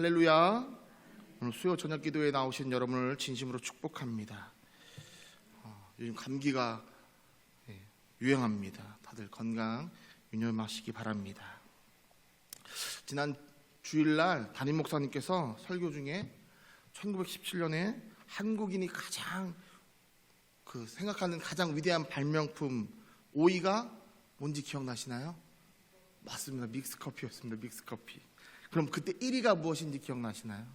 할렐루야. 오늘 수요 저녁 기도에 나오신 여러분을 진심으로 축복합니다. 요즘 감기가 유행합니다. 다들 건강 유념하시기 바랍니다. 지난 주일날 담임 목사님께서 설교 중에 1917년에 한국인이 가장 생각하는 가장 위대한 발명품 5위가 뭔지 기억나시나요? 맞습니다. 믹스커피였습니다. 믹스커피. 그럼 그때 1위가 무엇인지 기억나시나요?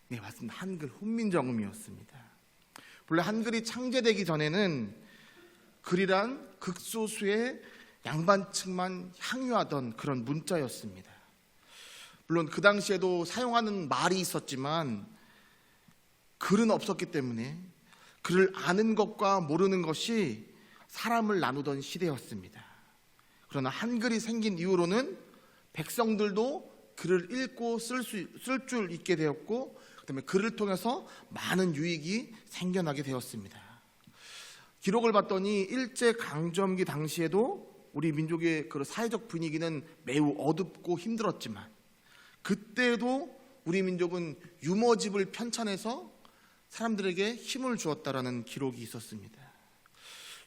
네, 맞습니다. 한글 훈민정음이었습니다. 원래 한글이 창제되기 전에는 글이란 극소수의 양반층만 향유하던 그런 문자였습니다. 물론 그 당시에도 사용하는 말이 있었지만 글은 없었기 때문에 글을 아는 것과 모르는 것이 사람을 나누던 시대였습니다. 그러나 한글이 생긴 이후로는 백성들도 글을 읽고 쓸 줄 있게 되었고, 그다음에 글을 통해서 많은 유익이 생겨나게 되었습니다. 기록을 봤더니 일제강점기 당시에도 우리 민족의 그 사회적 분위기는 매우 어둡고 힘들었지만 그때도 우리 민족은 유머집을 편찬해서 사람들에게 힘을 주었다라는 기록이 있었습니다.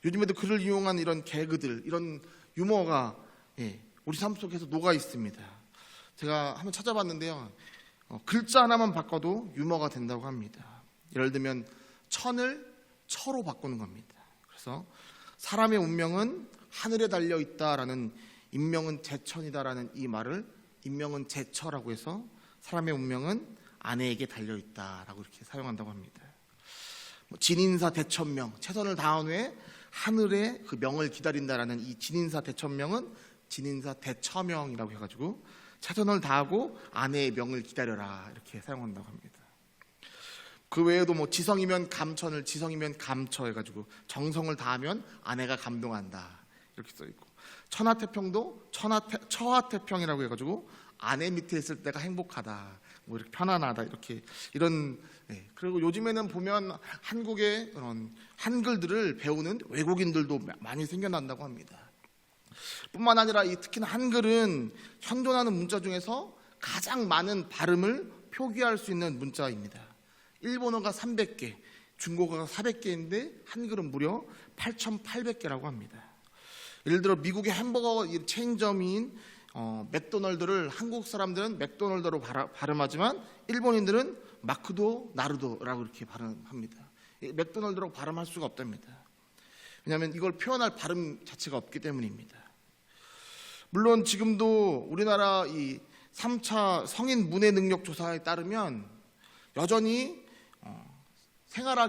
요즘에도 글을 이용한 이런 개그들, 이런 유머가 우리 삶 속에서 녹아 있습니다. 제가 한번 찾아봤는데요, 글자 하나만 바꿔도 유머가 된다고 합니다. 예를 들면 천을 처로 바꾸는 겁니다. 그래서 사람의 운명은 하늘에 달려 있다라는 인명은 제천이다라는 이 말을 인명은 제처라고 해서 사람의 운명은 아내에게 달려 있다라고 이렇게 사용한다고 합니다. 진인사 대천명, 최선을 다한 후에 하늘의 그 명을 기다린다라는 이 진인사 대천명은 진인사 대처명이라고 해가지고 최선을 다하고 아내의 명을 기다려라 이렇게 사용한다고 합니다. 그 외에도 지성이면 감천을 지성이면 감처 해가지고 정성을 다하면 아내가 감동한다 이렇게 써있고, 천하태평도 처하태평이라고 해가지고 아내 밑에 있을 때가 행복하다, 이렇게 편안하다, 이렇게 이런. 그리고 요즘에는 보면 한국의 그런 한글들을 배우는 외국인들도 많이 생겨난다고 합니다. 뿐만 아니라 특히나 한글은 현존하는 문자 중에서 가장 많은 발음을 표기할 수 있는 문자입니다. 일본어가 300개, 중국어가 400개인데 한글은 무려 8,800개라고 합니다. 예를 들어 미국의 햄버거 체인점인 맥도널드를 한국 사람들은 맥도널드로 발음하지만 일본인들은 마크도 나루도라고 이렇게 발음합니다. 맥도널드라고 발음할 수가 없답니다. 왜냐하면 이걸 표현할 발음 자체가 없기 때문입니다. 물론 지금도 우리나라 이 3차 성인 문해 능력 조사에 따르면 여전히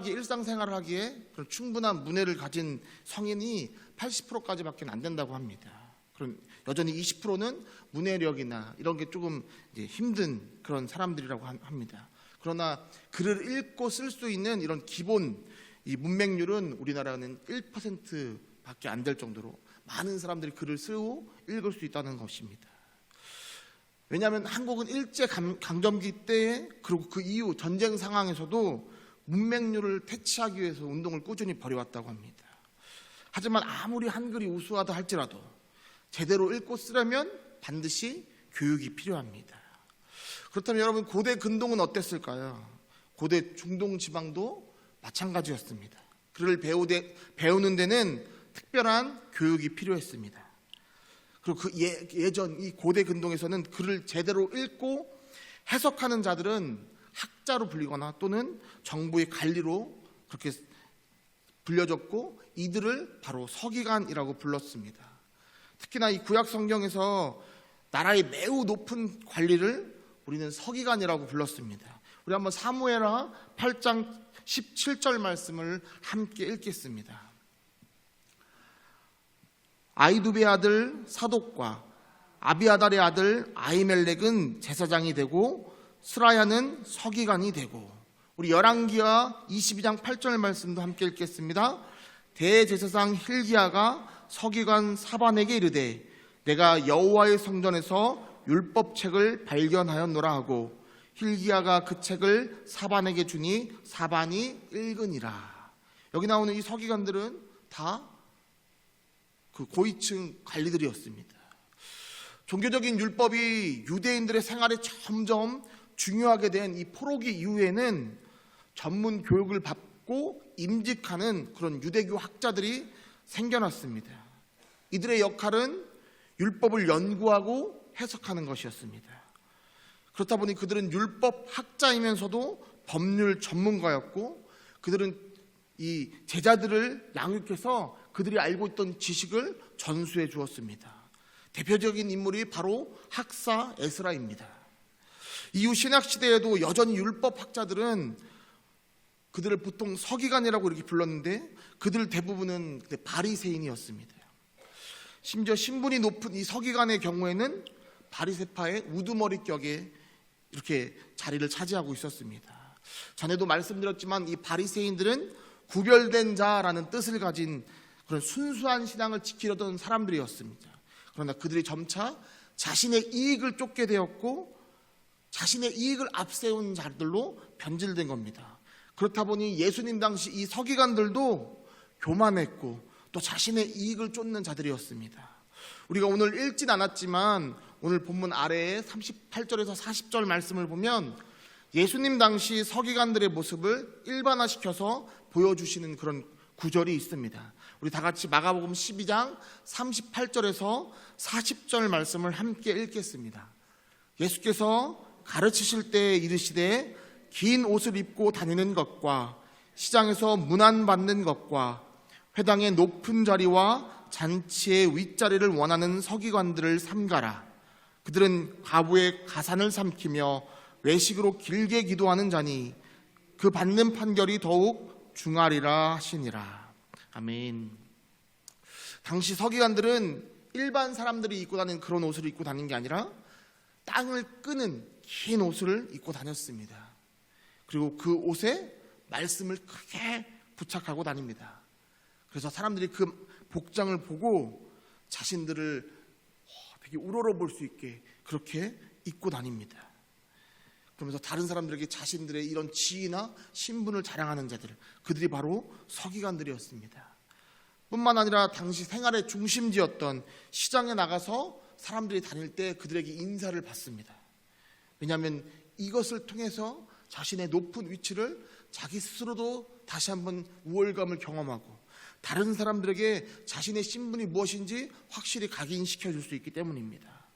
일상생활을 하기에 충분한 문해를 가진 성인이 80%까지밖에 안 된다고 합니다. 그럼 여전히 20%는 문해력이나 이런 게 조금 힘든 그런 사람들이라고 합니다. 그러나 글을 읽고 쓸 수 있는 이런 기본 이 문맹률은 우리나라는 1%밖에 안 될 정도로 많은 사람들이 글을 쓰고 읽을 수 있다는 것입니다. 왜냐하면 한국은 일제 강점기 때에 그리고 그 이후 전쟁 상황에서도 문맹률을 퇴치하기 위해서 운동을 꾸준히 벌여왔다고 합니다. 하지만 아무리 한글이 우수하다 할지라도 제대로 읽고 쓰려면 반드시 교육이 필요합니다. 그렇다면 여러분, 고대 근동은 어땠을까요? 고대 중동 지방도 마찬가지였습니다. 글을 배우는 데는 특별한 교육이 필요했습니다. 그리고 그 예전 이 고대 근동에서는 글을 제대로 읽고 해석하는 자들은 학자로 불리거나 또는 정부의 관리로 그렇게 불려졌고, 이들을 바로 서기관이라고 불렀습니다. 특히나 이 구약 성경에서 나라의 매우 높은 관리를 우리는 서기관이라고 불렀습니다. 우리 한번 사무엘하 8장 17절 말씀을 함께 읽겠습니다. 아이두베의 아들 사독과 아비아달의 아들 아히멜렉은 제사장이 되고 스라야는 서기관이 되고, 우리 열왕기하 22장 8절 말씀도 함께 읽겠습니다. 대제사장 힐기야가 서기관 사반에게 이르되 내가 여호와의 성전에서 율법책을 발견하였노라 하고, 힐기야가 그 책을 사반에게 주니 사반이 읽으니라. 여기 나오는 이 서기관들은 다 그 고위층 관리들이었습니다. 종교적인 율법이 유대인들의 생활에 점점 중요하게 된 이 포로기 이후에는 전문 교육을 받고 임직하는 그런 유대교 학자들이 생겨났습니다. 이들의 역할은 율법을 연구하고 해석하는 것이었습니다. 그렇다 보니 그들은 율법 학자이면서도 법률 전문가였고, 그들은 이 제자들을 양육해서 그들이 알고 있던 지식을 전수해 주었습니다. 대표적인 인물이 바로 학사 에스라입니다. 이후 신학시대에도 여전히 율법 학자들은 그들을 보통 서기관이라고 이렇게 불렀는데, 그들 대부분은 바리새인이었습니다. 심지어 신분이 높은 이 서기관의 경우에는 바리새파의 우두머리격에 이렇게 자리를 차지하고 있었습니다. 전에도 말씀드렸지만 이 바리새인들은 구별된 자라는 뜻을 가진 그런 순수한 신앙을 지키려던 사람들이었습니다. 그러나 그들이 점차 자신의 이익을 쫓게 되었고, 자신의 이익을 앞세운 자들로 변질된 겁니다. 그렇다 보니 예수님 당시 이 서기관들도 교만했고 또 자신의 이익을 쫓는 자들이었습니다. 우리가 오늘 읽진 않았지만 오늘 본문 아래에 38절에서 40절 말씀을 보면 예수님 당시 서기관들의 모습을 일반화시켜서 보여주시는 그런 구절이 있습니다. 우리 다 같이 마가복음 12장 38절에서 40절 말씀을 함께 읽겠습니다. 예수께서 가르치실 때 이르시되 긴 옷을 입고 다니는 것과 시장에서 문안받는 것과 회당의 높은 자리와 잔치의 윗자리를 원하는 서기관들을 삼가라. 그들은 과부의 가산을 삼키며 외식으로 길게 기도하는 자니 그 받는 판결이 더욱 중하리라 하시니라. 아멘. 당시 서기관들은 일반 사람들이 입고 다니는 그런 옷을 입고 다닌 게 아니라 땅을 끄는 긴 옷을 입고 다녔습니다. 그리고 그 옷에 말씀을 크게 부착하고 다닙니다. 그래서 사람들이 그 복장을 보고 자신들을 되게 우러러 볼 수 있게 그렇게 입고 다닙니다. 그러면서 다른 사람들에게 자신들의 이런 지위나 신분을 자랑하는 자들, 그들이 바로 서기관들이었습니다. 뿐만 아니라 당시 생활의 중심지였던 시장에 나가서 사람들이 다닐 때 그들에게 인사를 받습니다. 왜냐하면 이것을 통해서 자신의 높은 위치를 자기 스스로도 다시 한번 우월감을 경험하고 다른 사람들에게 자신의 신분이 무엇인지 확실히 각인시켜 줄 수 있기 때문입니다.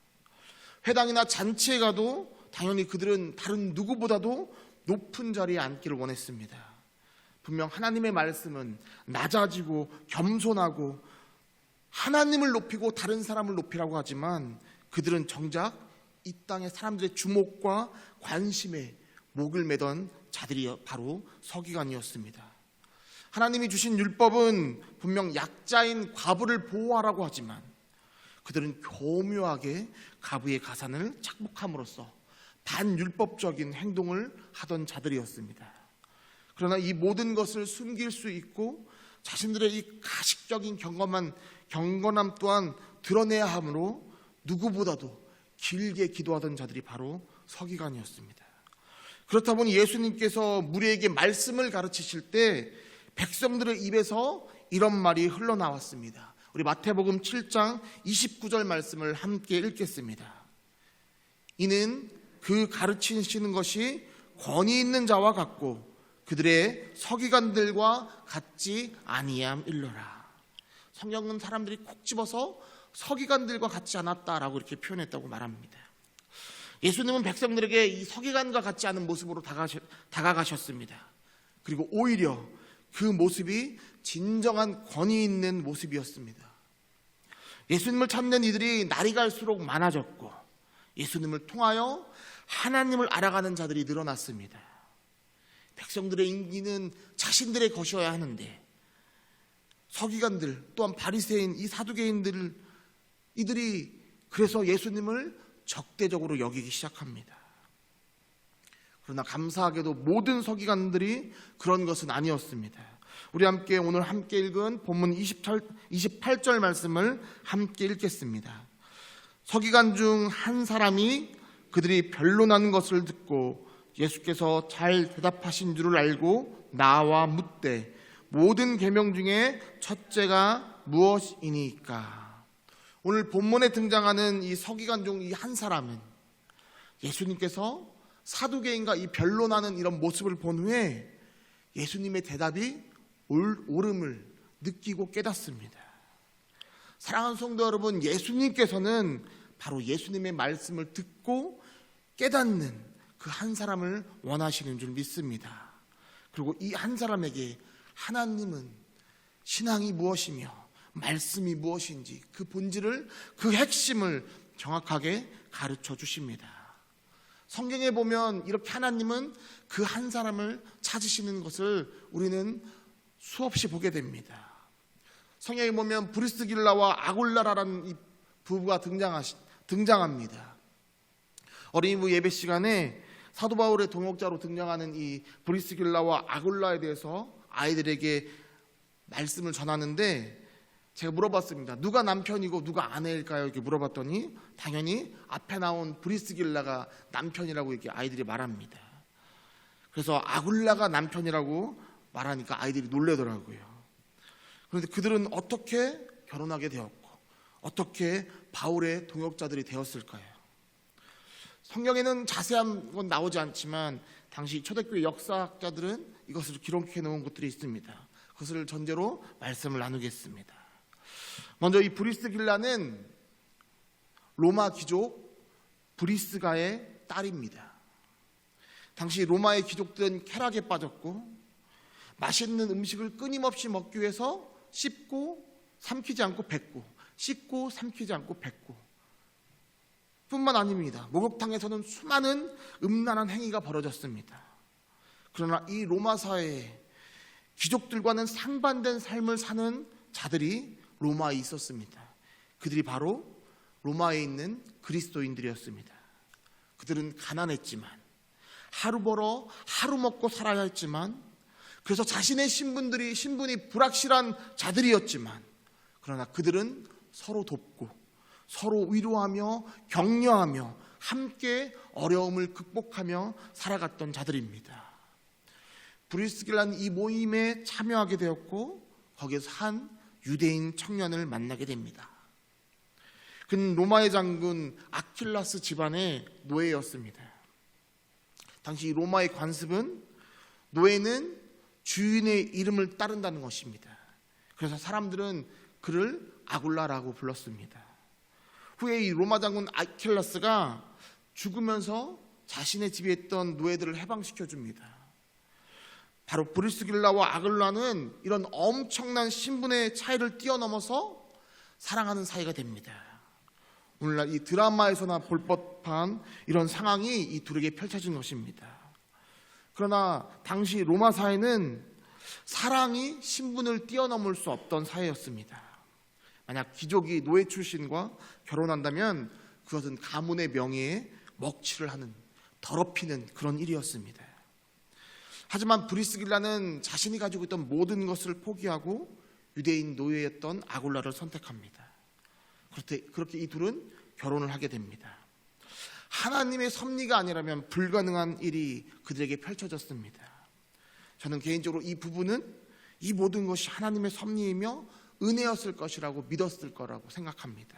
회당이나 잔치에 가도 당연히 그들은 다른 누구보다도 높은 자리에 앉기를 원했습니다. 분명 하나님의 말씀은 낮아지고 겸손하고 하나님을 높이고 다른 사람을 높이라고 하지만 그들은 정작 이 땅의 사람들의 주목과 관심에 목을 매던 자들이 바로 서기관이었습니다. 하나님이 주신 율법은 분명 약자인 과부를 보호하라고 하지만 그들은 교묘하게 과부의 가산을 착복함으로써 반율법적인 행동을 하던 자들이었습니다. 그러나 이 모든 것을 숨길 수 있고 자신들의 이 가식적인 경건함 또한 드러내야 하므로 누구보다도 길게 기도하던 자들이 바로 서기관이었습니다. 그렇다 보니 예수님께서 무리에게 말씀을 가르치실 때 백성들의 입에서 이런 말이 흘러나왔습니다. 우리 마태복음 7장 29절 말씀을 함께 읽겠습니다. 이는 그 가르치시는 것이 권위 있는 자와 같고 그들의 서기관들과 같지 아니함일러라. 성경은 사람들이 콕 집어서 서기관들과 같지 않았다라고 이렇게 표현했다고 말합니다. 예수님은 백성들에게 이 서기관과 같지 않은 모습으로 다가가셨습니다. 그리고 오히려 그 모습이 진정한 권위 있는 모습이었습니다. 예수님을 찾는 이들이 날이 갈수록 많아졌고 예수님을 통하여 하나님을 알아가는 자들이 늘어났습니다. 백성들의 인기는 자신들의 것이어야 하는데 서기관들 또한 바리새인 이 사두개인들 이들이 그래서 예수님을 적대적으로 여기기 시작합니다. 그러나 감사하게도 모든 서기관들이 그런 것은 아니었습니다. 우리 함께 오늘 함께 읽은 본문 28절 말씀을 함께 읽겠습니다. 서기관 중 한 사람이 그들이 변론하는 것을 듣고 예수께서 잘 대답하신 줄을 알고 나와 묻되 모든 계명 중에 첫째가 무엇이니까? 오늘 본문에 등장하는 이 서기관중 이 한 사람은 예수님께서 사두개인과 이 변론하는 이런 모습을 본 후에 예수님의 대답이 옳음을 느끼고 깨닫습니다. 사랑하는 성도 여러분, 예수님께서는 바로 예수님의 말씀을 듣고 깨닫는 그 한 사람을 원하시는 줄 믿습니다. 그리고 이 한 사람에게 하나님은 신앙이 무엇이며 말씀이 무엇인지 그 본질을, 그 핵심을 정확하게 가르쳐 주십니다. 성경에 보면 이렇게 하나님은 그 한 사람을 찾으시는 것을 우리는 수없이 보게 됩니다. 성경에 보면 브리스길라와 아굴라라는 이 부부가 등장합니다. 어린이부 예배 시간에 사도 바울의 동역자로 등장하는 이 브리스길라와 아굴라에 대해서 아이들에게 말씀을 전하는데 제가 물어봤습니다. 누가 남편이고 누가 아내일까요? 이렇게 물어봤더니 당연히 앞에 나온 브리스길라가 남편이라고 이렇게 아이들이 말합니다. 그래서 아굴라가 남편이라고 말하니까 아이들이 놀래더라고요. 그런데 그들은 어떻게 결혼하게 되었고 어떻게 바울의 동역자들이 되었을까요? 성경에는 자세한 건 나오지 않지만 당시 초대교회 역사학자들은 이것을 기록해 놓은 것들이 있습니다. 그것을 전제로 말씀을 나누겠습니다. 먼저 이 브리스길라는 로마 귀족 브리스가의 딸입니다. 당시 로마의 귀족들은 쾌락에 빠졌고 맛있는 음식을 끊임없이 먹기 위해서 씹고 삼키지 않고 뱉고, 씹고 삼키지 않고 뱉고 뿐만 아닙니다. 목욕탕에서는 수많은 음란한 행위가 벌어졌습니다. 그러나 이 로마 사회에 귀족들과는 상반된 삶을 사는 자들이 로마에 있었습니다. 그들이 바로 로마에 있는 그리스도인들이었습니다. 그들은 가난했지만, 하루 벌어 하루 먹고 살아야 했지만, 그래서 자신의 신분이 불확실한 자들이었지만, 그러나 그들은 서로 돕고 서로 위로하며 격려하며 함께 어려움을 극복하며 살아갔던 자들입니다. 브리스길라는 이 모임에 참여하게 되었고 거기에서 한 유대인 청년을 만나게 됩니다. 그는 로마의 장군 아킬라스 집안의 노예였습니다. 당시 로마의 관습은 노예는 주인의 이름을 따른다는 것입니다. 그래서 사람들은 그를 아굴라라고 불렀습니다. 후에 이 로마 장군 아킬라스가 죽으면서 자신의 집에 있던 노예들을 해방시켜 줍니다. 바로 브리스길라와 아굴라는 이런 엄청난 신분의 차이를 뛰어넘어서 사랑하는 사이가 됩니다. 오늘날 이 드라마에서나 볼 법한 이런 상황이 이 둘에게 펼쳐진 것입니다. 그러나 당시 로마 사회는 사랑이 신분을 뛰어넘을 수 없던 사회였습니다. 만약 귀족이 노예 출신과 결혼한다면 그것은 가문의 명예에 먹칠을 하는, 더럽히는 그런 일이었습니다. 하지만 브리스길라는 자신이 가지고 있던 모든 것을 포기하고 유대인 노예였던 아굴라를 선택합니다. 그렇게 이 둘은 결혼을 하게 됩니다. 하나님의 섭리가 아니라면 불가능한 일이 그들에게 펼쳐졌습니다. 저는 개인적으로 이 부부는 이 모든 것이 하나님의 섭리이며 은혜였을 것이라고 믿었을 거라고 생각합니다.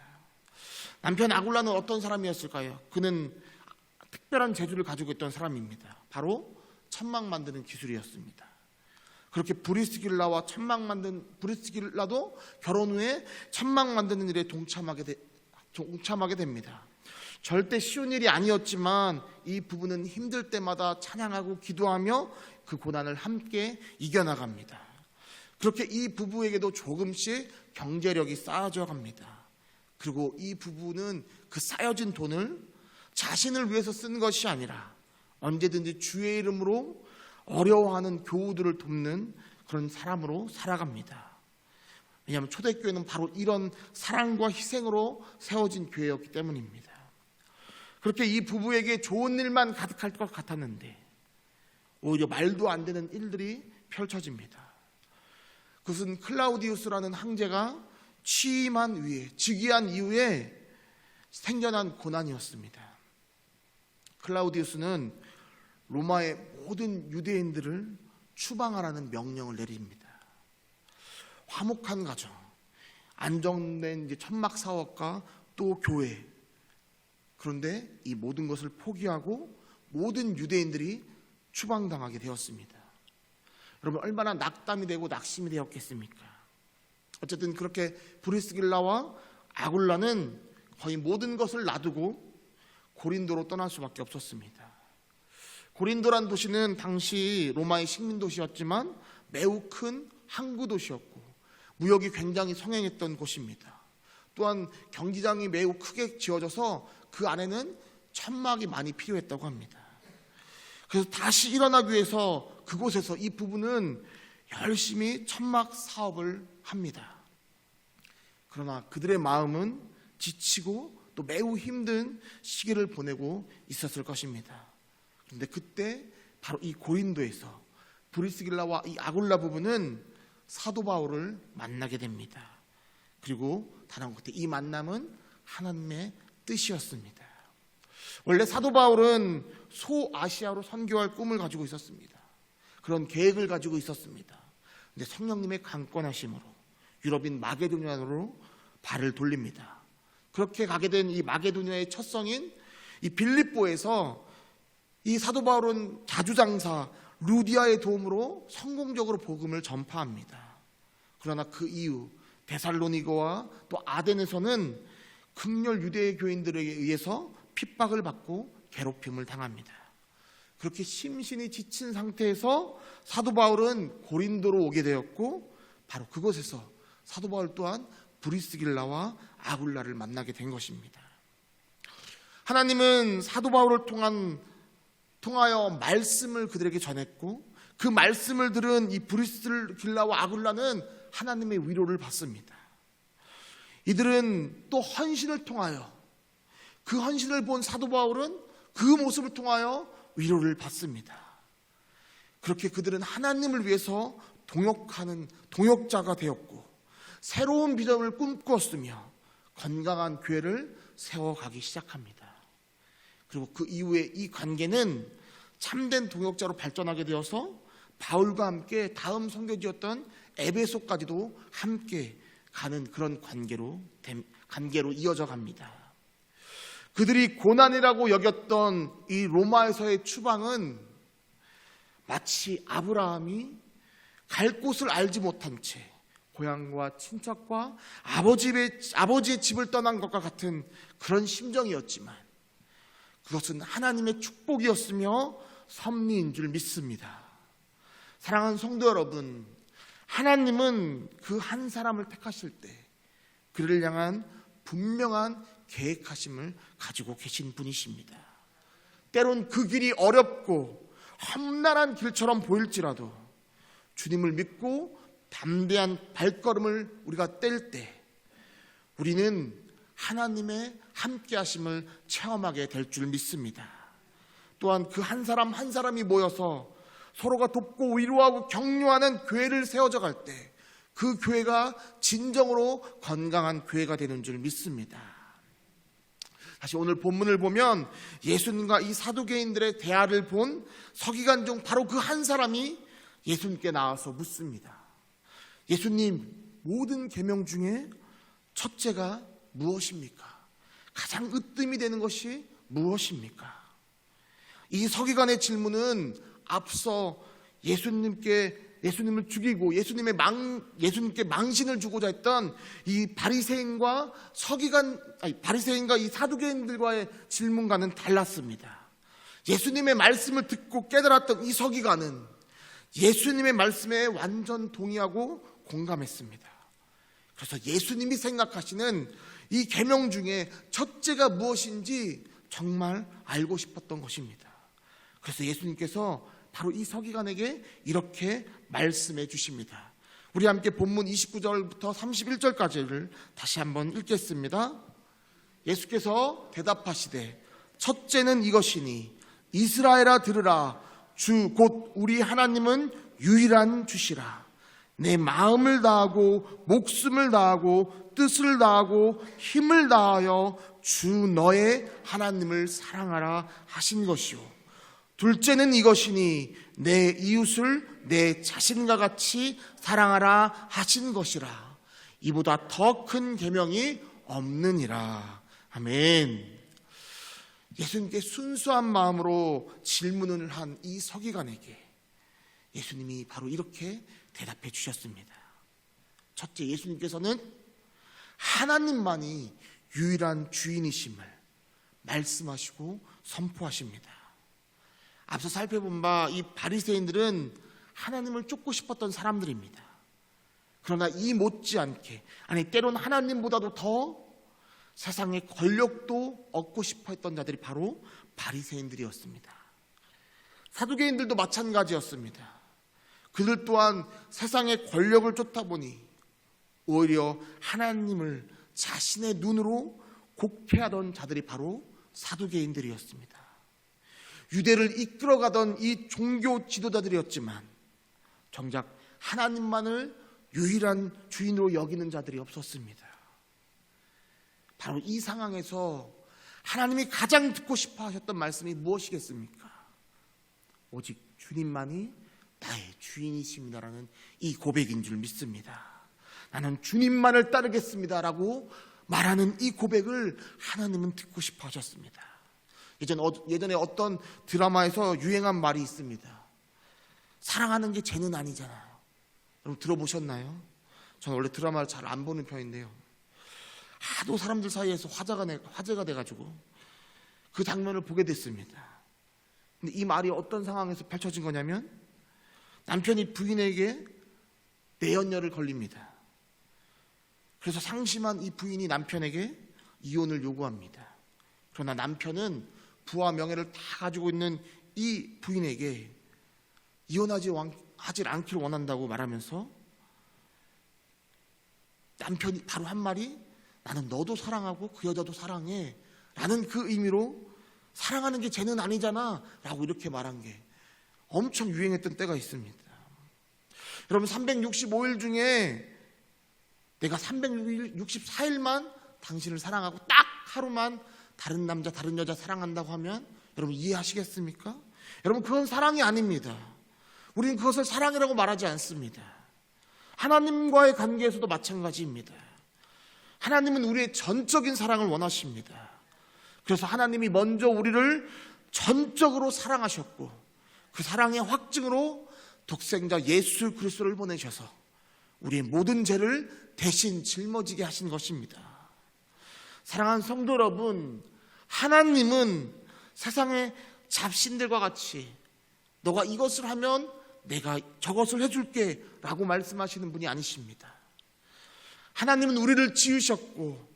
남편 아굴라는 어떤 사람이었을까요? 그는 특별한 재주를 가지고 있던 사람입니다. 바로 천막 만드는 기술이었습니다. 그렇게 브리스길라도 결혼 후에 천막 만드는 일에 동참하게 됩니다. 절대 쉬운 일이 아니었지만 이 부부는 힘들 때마다 찬양하고 기도하며 그 고난을 함께 이겨나갑니다. 그렇게 이 부부에게도 조금씩 경제력이 쌓여져 갑니다. 그리고 이 부부는 그 쌓여진 돈을 자신을 위해서 쓴 것이 아니라 언제든지 주의 이름으로 어려워하는 교우들을 돕는 그런 사람으로 살아갑니다. 왜냐하면 초대교회는 바로 이런 사랑과 희생으로 세워진 교회였기 때문입니다. 그렇게 이 부부에게 좋은 일만 가득할 것 같았는데 오히려 말도 안 되는 일들이 펼쳐집니다. 그것은 클라우디우스라는 황제가 즉위한 이후에 생겨난 고난이었습니다. 클라우디우스는 로마의 모든 유대인들을 추방하라는 명령을 내립니다. 화목한 가정, 안정된 이제 천막 사업과 또 교회. 그런데 이 모든 것을 포기하고 모든 유대인들이 추방당하게 되었습니다. 여러분, 얼마나 낙담이 되고 낙심이 되었겠습니까? 어쨌든 그렇게 브리스길라와 아굴라는 거의 모든 것을 놔두고 고린도로 떠날 수밖에 없었습니다. 고린도란 도시는 당시 로마의 식민 도시였지만 매우 큰 항구 도시였고 무역이 굉장히 성행했던 곳입니다. 또한 경기장이 매우 크게 지어져서 그 안에는 천막이 많이 필요했다고 합니다. 그래서 다시 일어나기 위해서 그곳에서 이 부부는 열심히 천막 사업을 합니다. 그러나 그들의 마음은 지치고 또 매우 힘든 시기를 보내고 있었을 것입니다. 그런데 그때 바로 이 고린도에서 브리스길라와 이 아굴라 부부는 사도 바울을 만나게 됩니다. 그리고 다른 곳에 이 만남은 하나님의 뜻이었습니다. 원래 사도 바울은 소아시아로 선교할 꿈을 가지고 있었습니다. 그런 계획을 가지고 있었습니다. 근데 성령님의 강권하심으로 유럽인 마게도니아로 발을 돌립니다. 그렇게 가게 된 이 마게도니아의 첫 성인 이 빌립보에서 이 사도 바울은 자주장사 루디아의 도움으로 성공적으로 복음을 전파합니다. 그러나 그 이후 데살로니가와 또 아덴에서는 극렬 유대 교인들에게 의해서 핍박을 받고 괴롭힘을 당합니다. 그렇게 심신이 지친 상태에서 사도 바울은 고린도로 오게 되었고 바로 그곳에서 사도 바울 또한 브리스길라와 아굴라를 만나게 된 것입니다. 하나님은 사도 바울을 통하여 말씀을 그들에게 전했고 그 말씀을 들은 이 브리스길라와 아굴라는 하나님의 위로를 받습니다. 이들은 또 헌신을 통하여 그 헌신을 본 사도 바울은 그 모습을 통하여 위로를 받습니다. 그렇게 그들은 하나님을 위해서 동역하는 동역자가 되었고 새로운 비전을 꿈꾸었으며 건강한 교회를 세워가기 시작합니다. 그리고 그 이후에 이 관계는 참된 동역자로 발전하게 되어서 바울과 함께 다음 선교지였던 에베소까지도 함께 가는 그런 관계로 이어져 갑니다. 그들이 고난이라고 여겼던 이 로마에서의 추방은 마치 아브라함이 갈 곳을 알지 못한 채 고향과 친척과 아버지의 집을 떠난 것과 같은 그런 심정이었지만 그것은 하나님의 축복이었으며 섭리인 줄 믿습니다. 사랑하는 성도 여러분, 하나님은 그 한 사람을 택하실 때 그를 향한 분명한 계획하심을 가지고 계신 분이십니다. 때론 그 길이 어렵고 험난한 길처럼 보일지라도 주님을 믿고 담대한 발걸음을 우리가 뗄 때 우리는 하나님의 함께 하심을 체험하게 될 줄 믿습니다. 또한 그 한 사람 한 사람이 모여서 서로가 돕고 위로하고 격려하는 교회를 세워져 갈 때 그 교회가 진정으로 건강한 교회가 되는 줄 믿습니다. 다시 오늘 본문을 보면 예수님과 이 사두개인들의 대화를 본 서기관 중 바로 그 한 사람이 예수님께 나와서 묻습니다. 예수님, 모든 계명 중에 첫째가 무엇입니까? 가장 으뜸이 되는 것이 무엇입니까? 이 서기관의 질문은 앞서 예수님을 죽이고 예수님께 망신을 주고자 했던 이 바리새인과 이 사두개인들과의 질문과는 달랐습니다. 예수님의 말씀을 듣고 깨달았던 이 서기관은 예수님의 말씀에 완전 동의하고 공감했습니다. 그래서 예수님이 생각하시는 이 계명 중에 첫째가 무엇인지 정말 알고 싶었던 것입니다. 그래서 예수님께서 바로 이 서기관에게 이렇게 말씀해 주십니다. 우리 함께 본문 29절부터 31절까지를 다시 한번 읽겠습니다. 예수께서 대답하시되 첫째는 이것이니 이스라엘아 들으라. 주 곧 우리 하나님은 유일한 주시라. 내 마음을 다하고 목숨을 다하고 뜻을 다하고 힘을 다하여 주 너의 하나님을 사랑하라 하신 것이요. 둘째는 이것이니 내 이웃을 내 자신과 같이 사랑하라 하신 것이라. 이보다 더 큰 계명이 없느니라. 아멘. 예수님께 순수한 마음으로 질문을 한 이 서기관에게 예수님이 바로 이렇게 대답해 주셨습니다. 첫째, 예수님께서는 하나님만이 유일한 주인이심을 말씀하시고 선포하십니다. 앞서 살펴본 바 이 바리새인들은 하나님을 쫓고 싶었던 사람들입니다. 그러나 이 못지않게, 아니 때론 하나님보다도 더 세상의 권력도 얻고 싶어 했던 자들이 바로 바리새인들이었습니다. 사두개인들도 마찬가지였습니다. 그들 또한 세상의 권력을 쫓다 보니 오히려 하나님을 자신의 눈으로 곡해하던 자들이 바로 사두개인들이었습니다. 유대를 이끌어가던 이 종교 지도자들이었지만 정작 하나님만을 유일한 주인으로 여기는 자들이 없었습니다. 바로 이 상황에서 하나님이 가장 듣고 싶어 하셨던 말씀이 무엇이겠습니까? 오직 주님만이 나의 주인이십니다라는 이 고백인 줄 믿습니다. 나는 주님만을 따르겠습니다라고 말하는 이 고백을 하나님은 듣고 싶어 하셨습니다. 예전에 어떤 드라마에서 유행한 말이 있습니다. 사랑하는 게 죄는 아니잖아요. 여러분 들어보셨나요? 저는 원래 드라마를 잘 안 보는 편인데요, 하도 사람들 사이에서 화제가 돼가지고 그 장면을 보게 됐습니다. 근데 이 말이 어떤 상황에서 펼쳐진 거냐면, 남편이 부인에게 내연녀를 걸립니다. 그래서 상심한 이 부인이 남편에게 이혼을 요구합니다. 그러나 남편은 부와 명예를 다 가지고 있는 이 부인에게 이혼하지 않기를 원한다고 말하면서 남편이 바로 한 말이 나는 너도 사랑하고 그 여자도 사랑해 라는 그 의미로 사랑하는 게 죄는 아니잖아 라고 이렇게 말한 게 엄청 유행했던 때가 있습니다. 여러분 365일 중에 내가 364일만 당신을 사랑하고 딱 하루만 다른 남자 다른 여자 사랑한다고 하면 여러분 이해하시겠습니까? 여러분 그건 사랑이 아닙니다. 우리는 그것을 사랑이라고 말하지 않습니다. 하나님과의 관계에서도 마찬가지입니다. 하나님은 우리의 전적인 사랑을 원하십니다. 그래서 하나님이 먼저 우리를 전적으로 사랑하셨고 그 사랑의 확증으로 독생자 예수 그리스도를 보내셔서 우리의 모든 죄를 대신 짊어지게 하신 것입니다. 사랑하는 성도 여러분, 하나님은 세상의 잡신들과 같이 너가 이것을 하면 내가 저것을 해줄게 라고 말씀하시는 분이 아니십니다. 하나님은 우리를 지으셨고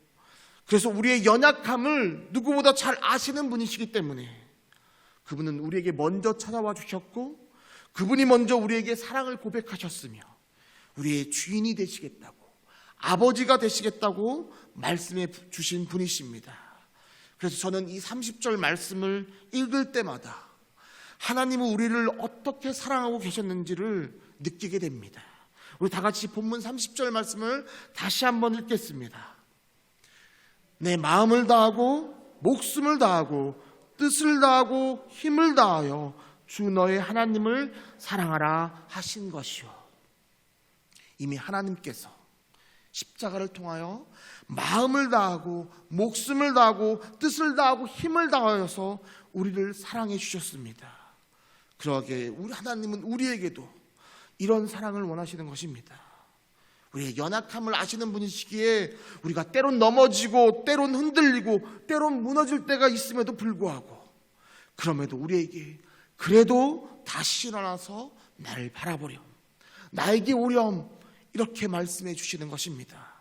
그래서 우리의 연약함을 누구보다 잘 아시는 분이시기 때문에 그분은 우리에게 먼저 찾아와 주셨고 그분이 먼저 우리에게 사랑을 고백하셨으며 우리의 주인이 되시겠다고, 아버지가 되시겠다고 말씀해 주신 분이십니다. 그래서 저는 이 30절 말씀을 읽을 때마다 하나님은 우리를 어떻게 사랑하고 계셨는지를 느끼게 됩니다. 우리 다 같이 본문 30절 말씀을 다시 한번 읽겠습니다. 내 마음을 다하고 목숨을 다하고 뜻을 다하고 힘을 다하여 주 너의 하나님을 사랑하라 하신 것이요. 이미 하나님께서 십자가를 통하여 마음을 다하고 목숨을 다하고 뜻을 다하고 힘을 다하여서 우리를 사랑해 주셨습니다. 그러기에 우리 하나님은 우리에게도 이런 사랑을 원하시는 것입니다. 우리의 연약함을 아시는 분이시기에 우리가 때론 넘어지고 때론 흔들리고 때론 무너질 때가 있음에도 불구하고 그럼에도 우리에게 그래도 다시 일어나서 나를 바라보렴, 나에게 오렴 이렇게 말씀해 주시는 것입니다.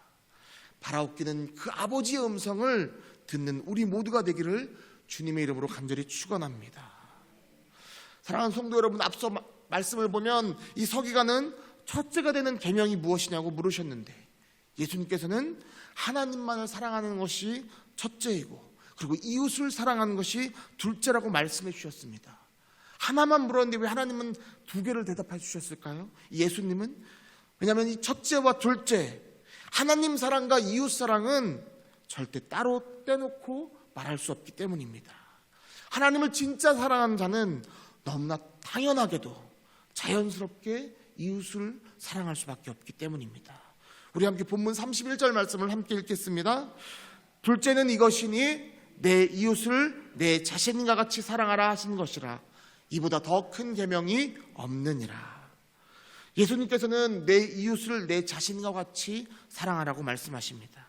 바라옵기는 그 아버지의 음성을 듣는 우리 모두가 되기를 주님의 이름으로 간절히 축원합니다. 사랑하는 성도 여러분, 앞서 말씀을 보면 이 서기관은 첫째가 되는 계명이 무엇이냐고 물으셨는데 예수님께서는 하나님만을 사랑하는 것이 첫째이고 그리고 이웃을 사랑하는 것이 둘째라고 말씀해 주셨습니다. 하나만 물었는데 왜 하나님은 두 개를 대답해 주셨을까요? 예수님은 왜냐하면 이 첫째와 둘째, 하나님 사랑과 이웃 사랑은 절대 따로 떼놓고 말할 수 없기 때문입니다. 하나님을 진짜 사랑하는 자는 너무나 당연하게도 자연스럽게 이웃을 사랑할 수밖에 없기 때문입니다. 우리 함께 본문 31절 말씀을 함께 읽겠습니다. 둘째는 이것이니 내 이웃을 내 자신과 같이 사랑하라 하신 것이라. 이보다 더 큰 계명이 없느니라. 예수님께서는 내 이웃을 내 자신과 같이 사랑하라고 말씀하십니다.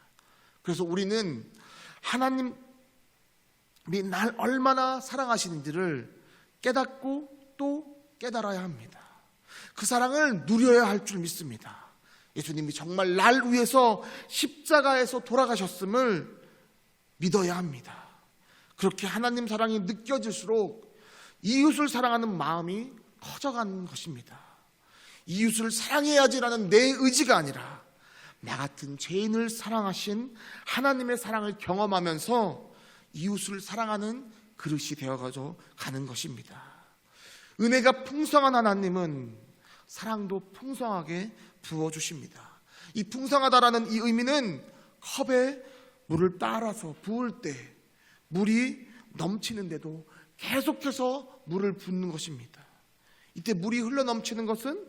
그래서 우리는 하나님이 날 얼마나 사랑하시는지를 깨닫고 또 깨달아야 합니다. 그 사랑을 누려야 할 줄 믿습니다. 예수님이 정말 날 위해서 십자가에서 돌아가셨음을 믿어야 합니다. 그렇게 하나님 사랑이 느껴질수록 이웃을 사랑하는 마음이 커져가는 것입니다. 이웃을 사랑해야지라는 내 의지가 아니라 나 같은 죄인을 사랑하신 하나님의 사랑을 경험하면서 이웃을 사랑하는 그릇이 되어가져 가는 것입니다. 은혜가 풍성한 하나님은 사랑도 풍성하게 부어주십니다. 이 풍성하다라는 이 의미는 컵에 물을 따라서 부을 때 물이 넘치는데도 계속해서 물을 붓는 것입니다. 이때 물이 흘러넘치는 것은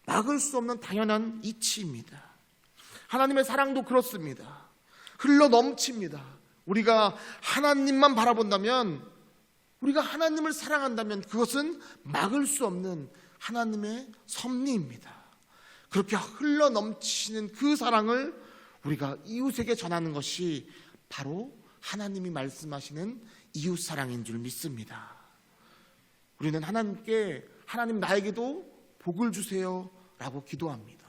막을 수 없는 당연한 이치입니다. 하나님의 사랑도 그렇습니다. 흘러넘칩니다. 우리가 하나님만 바라본다면, 우리가 하나님을 사랑한다면 그것은 막을 수 없는 하나님의 섭리입니다. 그렇게 흘러넘치는 그 사랑을 우리가 이웃에게 전하는 것이 바로 하나님이 말씀하시는 이웃사랑인 줄 믿습니다. 우리는 하나님께 하나님 나에게도 복을 주세요 라고 기도합니다.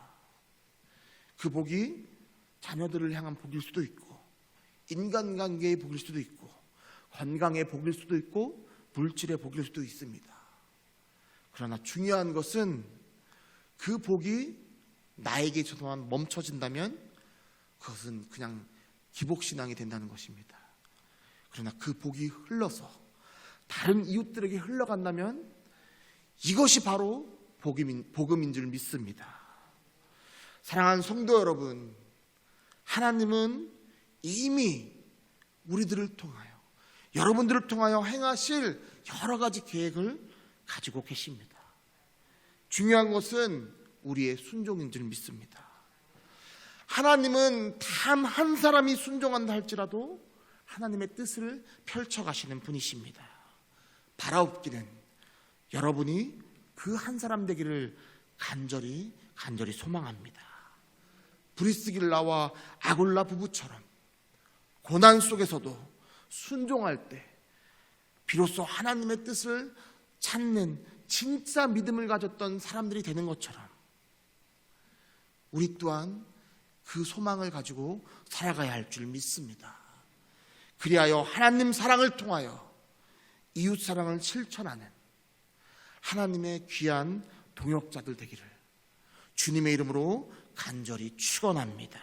그 복이 자녀들을 향한 복일 수도 있고, 인간관계의 복일 수도 있고, 건강의 복일 수도 있고, 물질의 복일 수도 있습니다. 그러나 중요한 것은 그 복이 나에게서만 멈춰진다면 그것은 그냥 기복신앙이 된다는 것입니다. 그러나 그 복이 흘러서 다른 이웃들에게 흘러간다면 이것이 바로 복음인 줄 믿습니다. 사랑하는 성도 여러분, 하나님은 이미 우리들을 통하여, 여러분들을 통하여 행하실 여러 가지 계획을 가지고 계십니다. 중요한 것은 우리의 순종인 줄 믿습니다. 하나님은 단 한 사람이 순종한다 할지라도 하나님의 뜻을 펼쳐가시는 분이십니다. 바라옵기는 여러분이 그 한 사람 되기를 간절히 소망합니다. 브리스길라와 아굴라 부부처럼 고난 속에서도 순종할 때 비로소 하나님의 뜻을 찾는 진짜 믿음을 가졌던 사람들이 되는 것처럼 우리 또한 그 소망을 가지고 살아가야 할 줄 믿습니다. 그리하여 하나님 사랑을 통하여 이웃 사랑을 실천하는 하나님의 귀한 동역자들 되기를 주님의 이름으로 간절히 축원합니다.